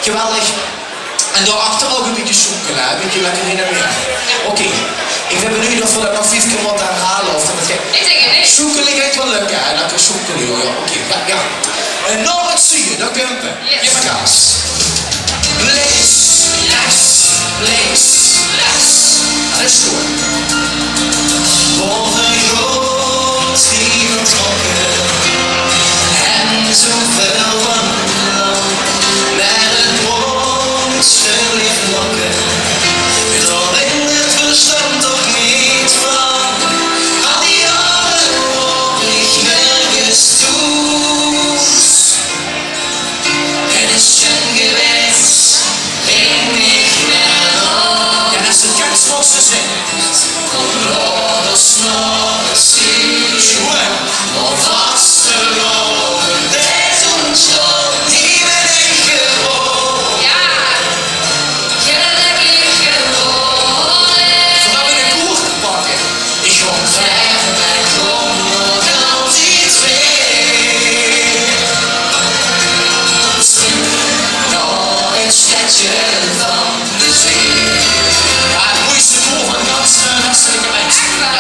Geweldig. En daarachter ook een beetje zoeken, hè? Een beetje lekker heen en weer. Oké. Ik ben benieuwd of we dat nog 5 keer moeten herhalen of dat het gaat. Ik denk het niet. Zoeken ligt wel lukken, hè? Lekker zoeken nu, ja. Oké, ja. Nou, wat zie je? Dat kunt we. Yes. Geef maar gas. Links, rechts, links, rechts. Dat is goed. Boven groot die vertrokken en zoveel van lang met het mooiste licht lokken. Weet al in het verstand toch niet van al die jaren hoor ik nergens toe. Het is schön geweest, ging ik naar Ja, dat is de kerstlosse zin. Kom los nog zien, maar vast te lopen, dit ontstond, hier ben ik geboren. Ja. Gelukkig geworden. Voordat we de koer pakken. Ik kom ver, maar kom nog altijd weer. Nog een stadje van plezier. Ja, het mooiste koer van de westelijke mensen. Ja.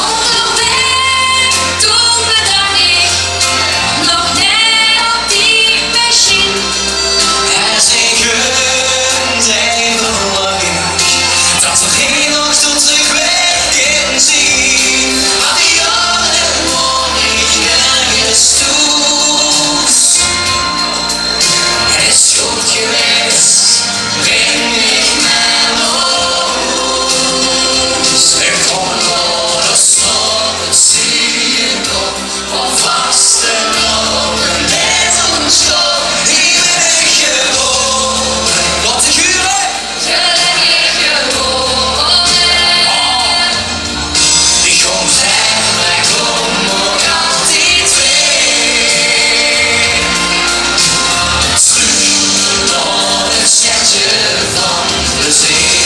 Onderweg, toen bedacht ik nog net op die machine. Er zijn even lang dat er geen ochtend zich weg kan zien. Al die jaren word ik nergens toe. Het is goed geweest, breng ik naar huis. Ik kom los op het zien op vaste lopen. Dit ontstond, hier ben ik geboren. Wat de guren? Gelukkig geworden. Ik kom ver, maar kom nog altijd weer. Terug naar het stadje van plezier.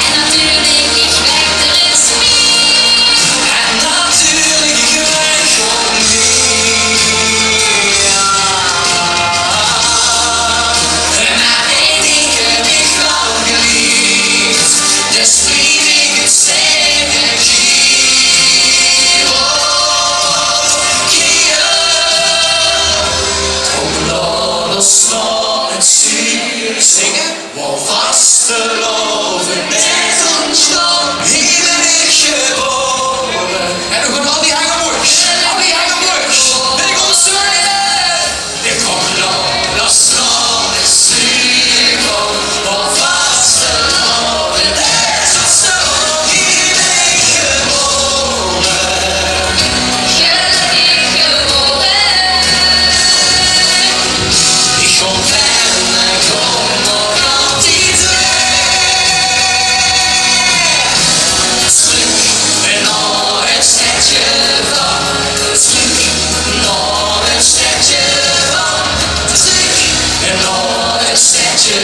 En natuurlijk, ik werk er eens mee. En natuurlijk, ik werk op meer. Maar één ding heb ik wel geleerd, dus blijf ik het zeggen, Giro. Kom los naar het zuur, Zingen? waar vast te lopen met ontstond, hier ben ik geboren. En nog een al die hangenwoers. Al die hangenwoers. Ik kom zwaaien. Ik kom los naar het zuur, waar vast te lopen met ontstond, hier ben ik geboren. Gelukkig geworden. Ik kom ver, maar kom nog altijd weer. Terug naar het stadje van, terug naar het stadje van, terug naar het stadje